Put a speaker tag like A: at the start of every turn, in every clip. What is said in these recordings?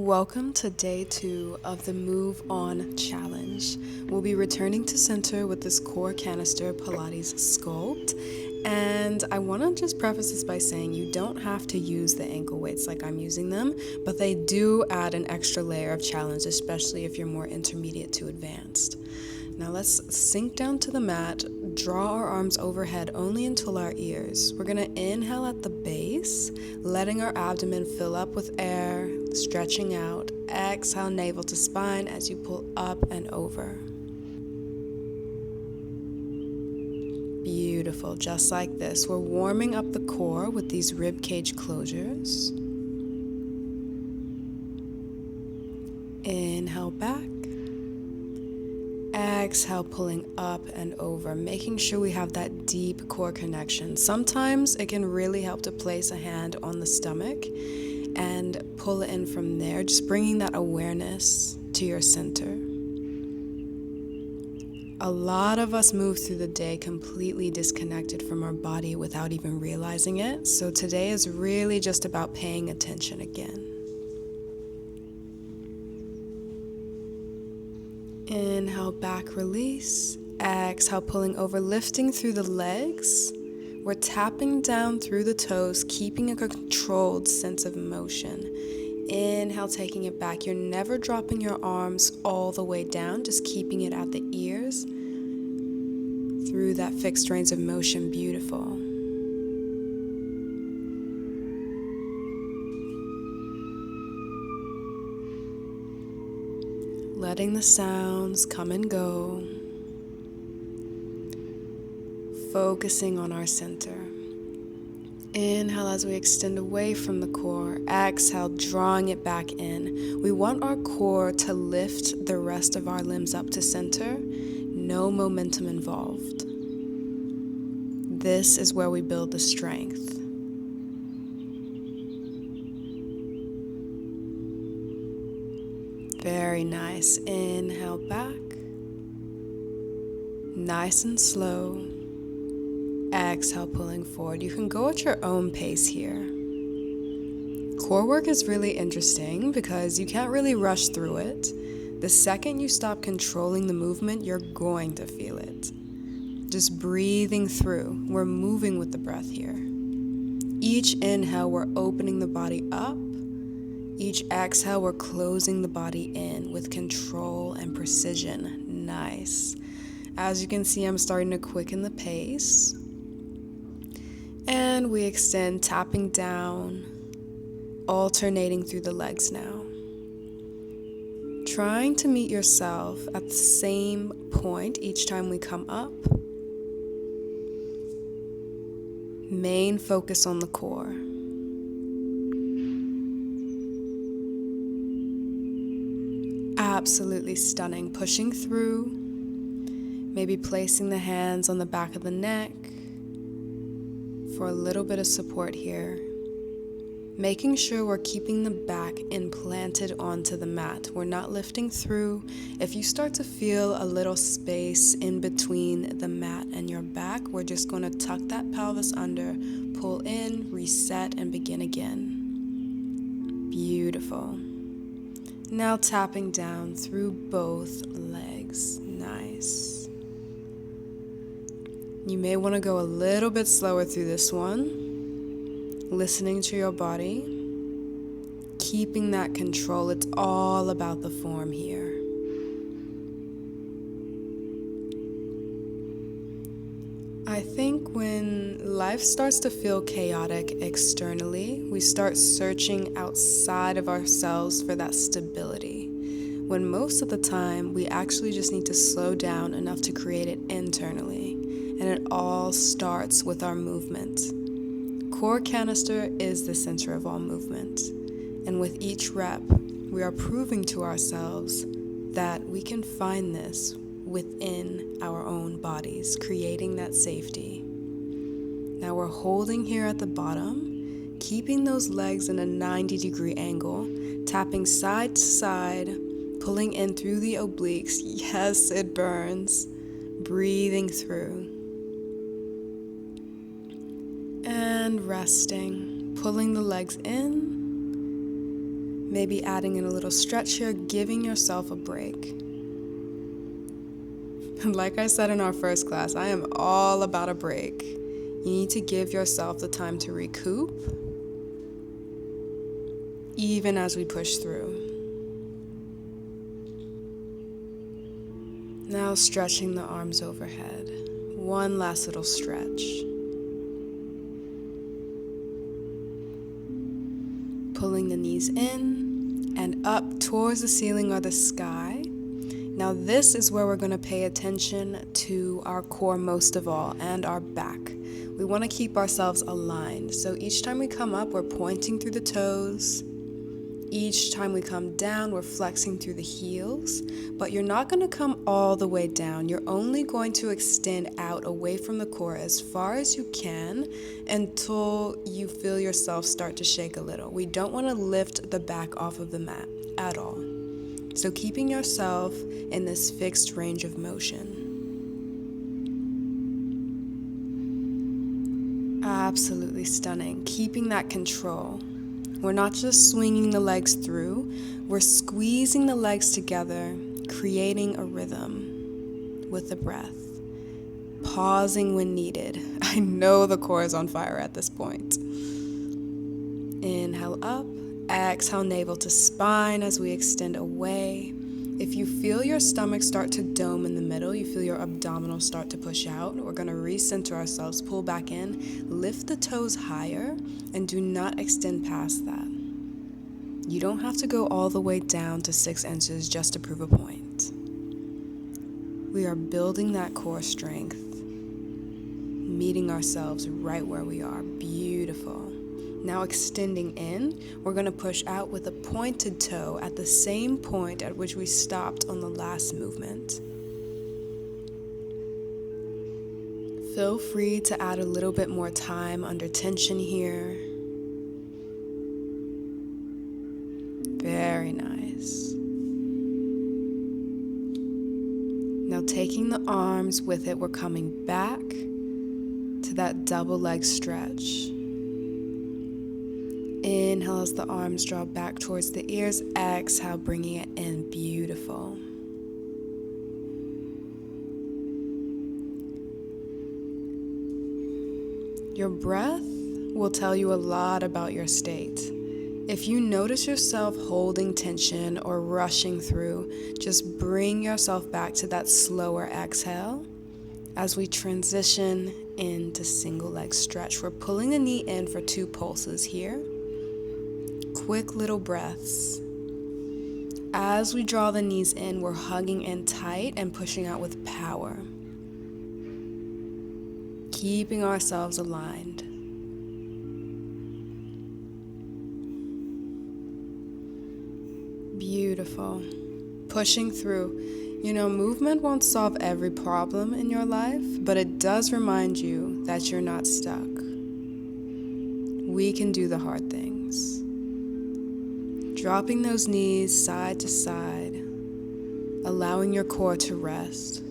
A: Welcome to day 2 of the Move On Challenge. We'll be returning to center with this core canister Pilates Sculpt. And I want to just preface this by saying you don't have to use the ankle weights like I'm using them, but they do add an extra layer of challenge, especially if you're more intermediate to advanced. Now let's sink down to the mat, draw our arms overhead only until our ears. We're going to inhale at the base, letting our abdomen fill up with air, stretching out. Exhale, navel to spine as you pull up and over. Beautiful, just like this. We're warming up the core with these rib cage closures. Inhale back. Exhale, pulling up and over, making sure we have that deep core connection. Sometimes it can really help to place a hand on the stomach and pull it in from there, just bringing that awareness to your center. A lot of us move through the day completely disconnected from our body without even realizing it. So today is really just about paying attention again. Inhale, back, release. Exhale, pulling over, lifting through the legs. We're tapping down through the toes, keeping a controlled sense of motion. Inhale, taking it back. You're never dropping your arms all the way down, just keeping it at the ears. Through that fixed range of motion, beautiful. Letting the sounds come and go. Focusing on our center. Inhale as we extend away from the core. Exhale, drawing it back in. We want our core to lift the rest of our limbs up to center. No momentum involved. This is where we build the strength. Very nice. Inhale back. Nice and slow. Exhale, pulling forward. You can go at your own pace here. Core work is really interesting because you can't really rush through it. The second you stop controlling the movement, you're going to feel it. Just breathing through. We're moving with the breath here. Each inhale, we're opening the body up. Each exhale, we're closing the body in with control and precision. Nice. As you can see, I'm starting to quicken the pace. And we extend, tapping down, alternating through the legs now. Trying to meet yourself at the same point each time we come up. Main focus on the core. Absolutely stunning. Pushing through, maybe placing the hands on the back of the neck for a little bit of support here. Making sure we're keeping the back implanted onto the mat. We're not lifting through. If you start to feel a little space in between the mat and your back, we're just going to tuck that pelvis under, pull in, reset, and begin again. Beautiful. Now tapping down through both legs. Nice. You may want to go a little bit slower through this one. Listening to your body. Keeping that control. It's all about the form here. I think when life starts to feel chaotic externally, we start searching outside of ourselves for that stability. When most of the time, we actually just need to slow down enough to create it internally. And it all starts with our movement. Core canister is the center of all movement. And with each rep, we are proving to ourselves that we can find this within our own bodies, creating that safety. Now we're holding here at the bottom, keeping those legs in a 90-degree angle, tapping side to side, pulling in through the obliques. Yes, it burns. Breathing through. And resting, pulling the legs in, Maybe adding in a little stretch here, giving yourself a break. Like I said in our first class, I am all about a break. You need to give yourself the time to recoup, even as we push through. Now stretching the arms overhead. One last little stretch. Pulling the knees in and up towards the ceiling or the sky. Now this is where we're going to pay attention to our core most of all, and our back. We want to keep ourselves aligned. So each time we come up, we're pointing through the toes. Each time we come down, we're flexing through the heels. But you're not going to come all the way down. You're only going to extend out away from the core as far as you can until you feel yourself start to shake a little. We don't want to lift the back off of the mat at all. So keeping yourself in this fixed range of motion. Absolutely stunning. Keeping that control. We're not just swinging the legs through, we're squeezing the legs together, creating a rhythm with the breath. Pausing when needed. I know the core is on fire at this point. Inhale up. Exhale, navel to spine as we extend away. If you feel your stomach start to dome in the middle, you feel your abdominal start to push out, we're going to recenter ourselves, pull back in, lift the toes higher, and do not extend past that. You don't have to go all the way down to 6 inches just to prove a point. We are building that core strength, meeting ourselves right where we are. Beautiful. Now extending in, we're going to push out with a pointed toe at the same point at which we stopped on the last movement. Feel free to add a little bit more time under tension here. Very nice. Now taking the arms with it, we're coming back to that double leg stretch. Inhale as the arms draw back towards the ears. Exhale, bringing it in. Beautiful. Your breath will tell you a lot about your state. If you notice yourself holding tension or rushing through, just bring yourself back to that slower exhale as we transition into single leg stretch. We're pulling the knee in for 2 pulses here. Quick little breaths. As we draw the knees in, we're hugging in tight and pushing out with power. Keeping ourselves aligned. Beautiful. Pushing through. You know, movement won't solve every problem in your life, but it does remind you that you're not stuck. We can do the hard things. Dropping those knees side to side, allowing your core to rest.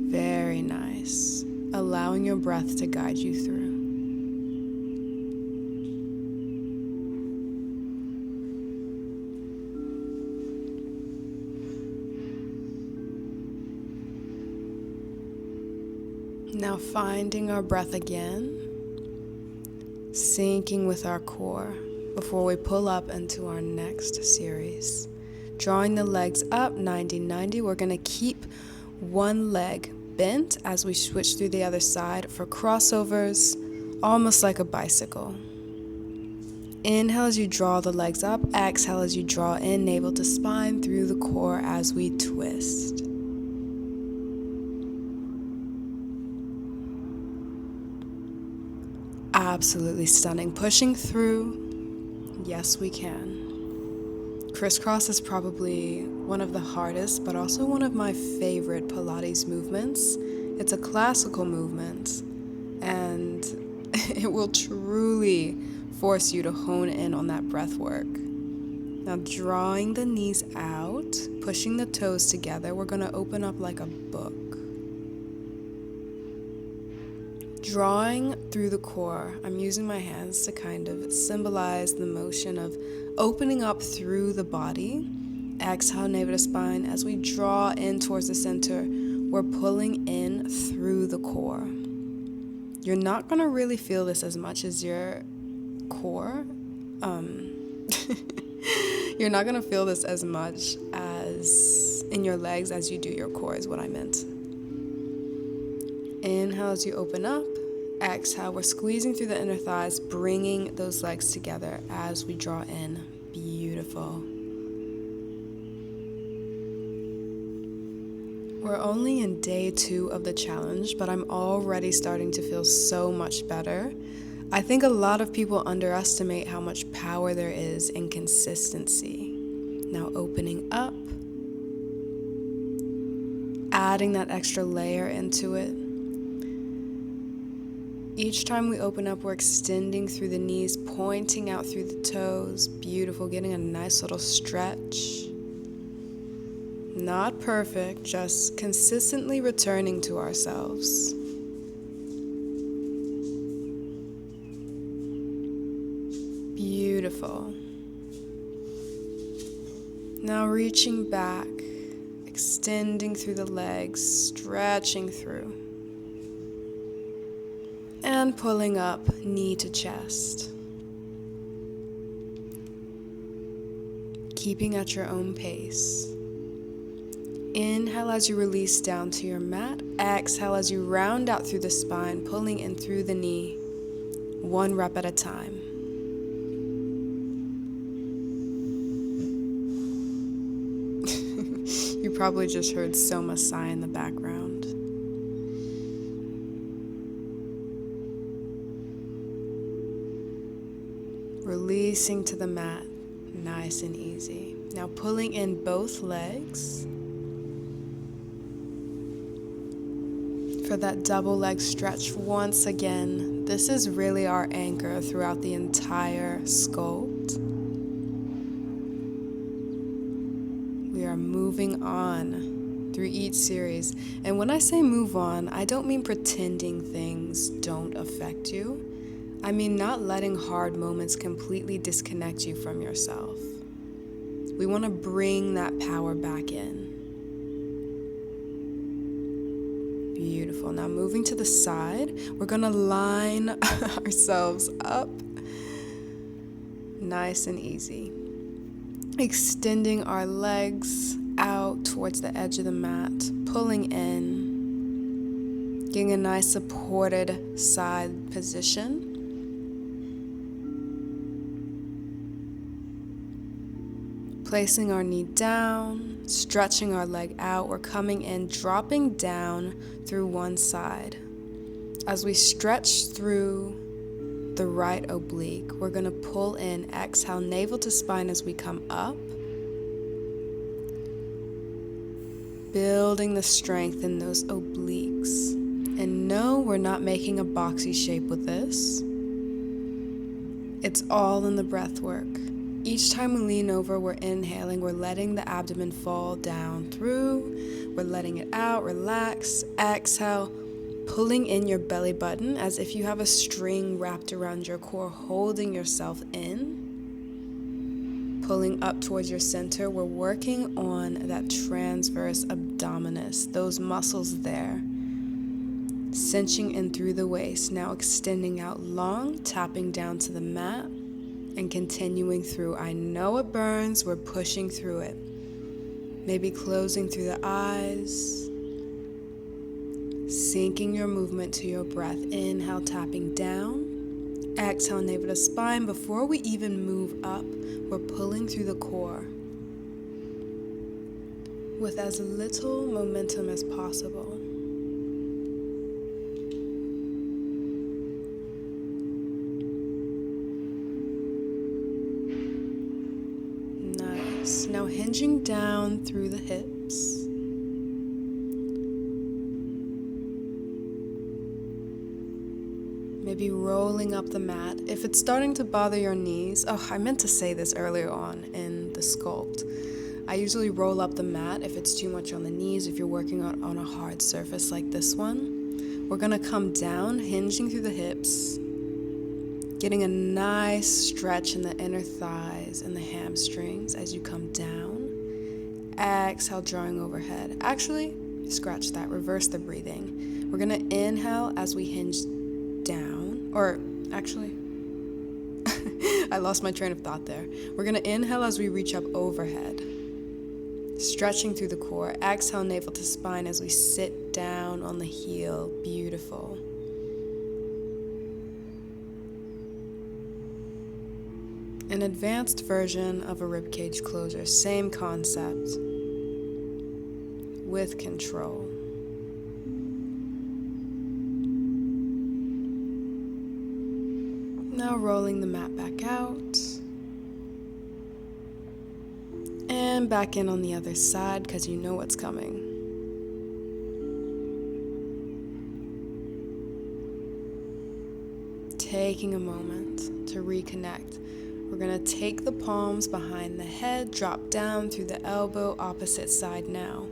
A: Very nice. Allowing your breath to guide you through. Now finding our breath again. Syncing with our core before we pull up into our next series. Drawing the legs up 90-90. We're going to keep one leg bent as we switch through the other side for crossovers, almost like a bicycle. Inhale as you draw the legs up. Exhale as you draw in, navel to spine through the core as we twist. Absolutely stunning. Pushing through. Yes, we can. Crisscross is probably one of the hardest, but also one of my favorite Pilates movements. It's a classical movement, and it will truly force you to hone in on that breath work. Now drawing the knees out, pushing the toes together, we're going to open up like a book. Drawing through the core, I'm using my hands to kind of symbolize the motion of opening up through the body. Exhale, navel to spine. As we draw in towards the center, we're pulling in through the core. You're not going to really feel this as much as your core. You're not going to feel this as much as in your legs as you do your core, is what I meant. Inhale as you open up. Exhale, we're squeezing through the inner thighs, bringing those legs together as we draw in. Beautiful. We're only in day 2 of the challenge, but I'm already starting to feel so much better. I think a lot of people underestimate how much power there is in consistency. Now opening up, adding that extra layer into it. Each time we open up, we're extending through the knees, pointing out through the toes. Beautiful, getting a nice little stretch. Not perfect, just consistently returning to ourselves. Beautiful. Now reaching back, extending through the legs, stretching through. And pulling up, knee to chest. Keeping at your own pace. Inhale as you release down to your mat. Exhale as you round out through the spine, pulling in through the knee, 1 rep at a time. You probably just heard Soma sigh in the background. Releasing to the mat, nice and easy. Now pulling in both legs for that double leg stretch once again. This is really our anchor throughout the entire sculpt. We are moving on through each series. And when I say move on, I don't mean pretending things don't affect you. I mean not letting hard moments completely disconnect you from yourself. We want to bring that power back in. Beautiful. Now moving to the side, we're going to line ourselves up. Nice and easy. Extending our legs out towards the edge of the mat, pulling in, getting a nice supported side position. Placing our knee down, stretching our leg out. We're coming in, dropping down through one side. As we stretch through the right oblique, we're going to pull in, exhale, navel to spine as we come up. Building the strength in those obliques. And no, we're not making a boxy shape with this. It's all in the breath work. Each time we lean over, we're inhaling, we're letting the abdomen fall down through, we're letting it out, relax, exhale, pulling in your belly button as if you have a string wrapped around your core, holding yourself in, pulling up towards your center. We're working on that transverse abdominis, those muscles there, cinching in through the waist, now extending out long, tapping down to the mat, and continuing through. I know it burns, we're pushing through it. Maybe closing through the eyes, syncing your movement to your breath. Inhale, tapping down. Exhale, navel to spine. Before we even move up, we're pulling through the core with as little momentum as possible. Now hinging down through the hips. Maybe rolling up the mat. If it's starting to bother your knees, I meant to say this earlier on in the sculpt. I usually roll up the mat if it's too much on the knees, if you're working on a hard surface like this one. We're going to come down, hinging through the hips, getting a nice stretch in the inner thighs and the hamstrings as you come down. Exhale, drawing overhead. Actually, scratch that, reverse the breathing. We're going to inhale as we hinge down, or actually, I lost my train of thought there. We're going to inhale as we reach up overhead, stretching through the core. Exhale, navel to spine as we sit down on the heel. Beautiful. An advanced version of a ribcage closure, same concept, with control. Now rolling the mat back out and back in on the other side because you know what's coming. Taking a moment to reconnect. We're going to take the palms behind the head, drop down through the elbow, opposite side now.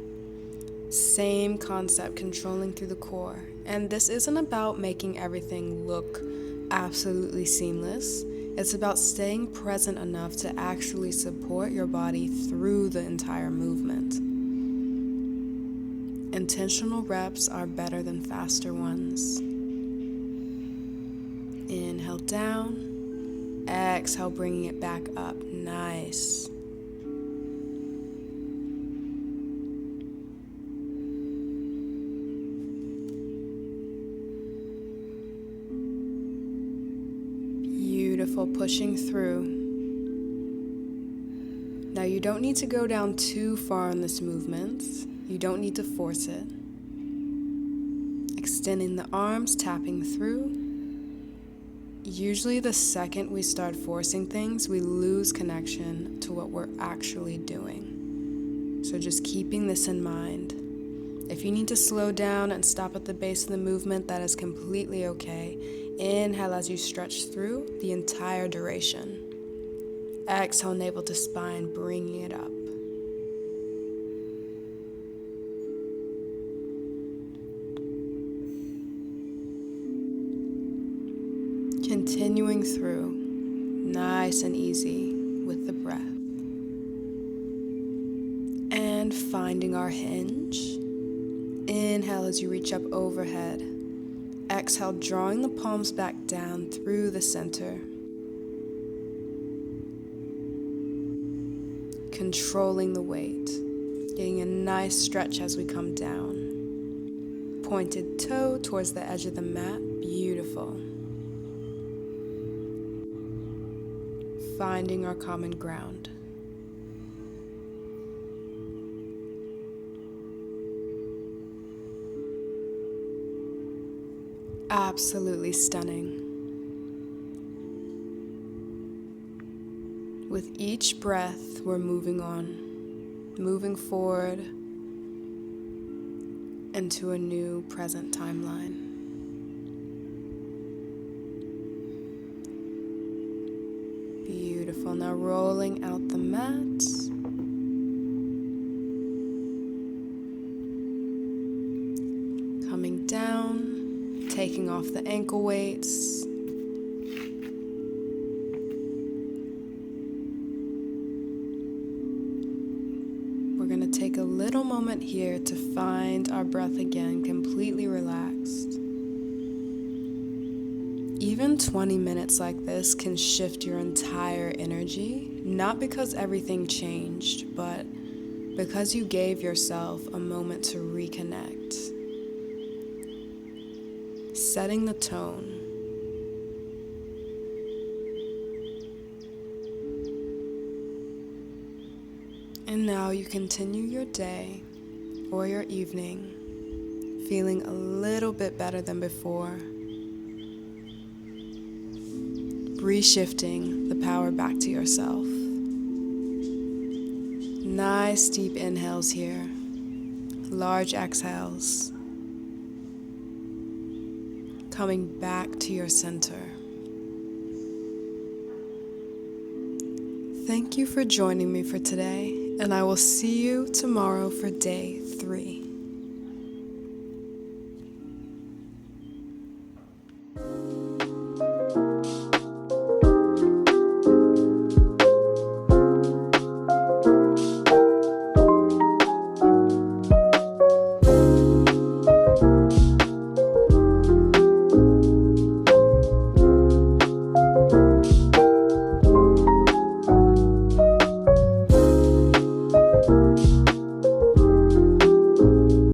A: Same concept, controlling through the core. And this isn't about making everything look absolutely seamless. It's about staying present enough to actually support your body through the entire movement. Intentional reps are better than faster ones. Inhale down, exhale, bringing it back up. Nice. Beautiful, pushing through. Now you don't need to go down too far in this movement. You don't need to force it. Extending the arms, tapping through. Usually the second we start forcing things, we lose connection to what we're actually doing. So just keeping this in mind. If you need to slow down and stop at the base of the movement, that is completely okay. Inhale as you stretch through the entire duration. Exhale, navel to spine, bringing it up. Continuing through, nice and easy with the breath. And finding our hinge. Inhale as you reach up overhead. Exhale, drawing the palms back down through the center. Controlling the weight. Getting a nice stretch as we come down. Pointed toe towards the edge of the mat. Beautiful. Finding our common ground. Absolutely stunning. With each breath, we're moving on, moving forward into a new present timeline. Beautiful. Now rolling out the mat. Coming down, taking off the ankle weights. We're going to take a little moment here to find our breath again, completely relaxed. Even 20 minutes like this can shift your entire energy, not because everything changed, but because you gave yourself a moment to reconnect. Setting the tone. And now you continue your day or your evening feeling a little bit better than before. Reshifting the power back to yourself. Nice deep inhales here. Large exhales. Coming back to your center. Thank you for joining me for today, and I will see you tomorrow for day 3.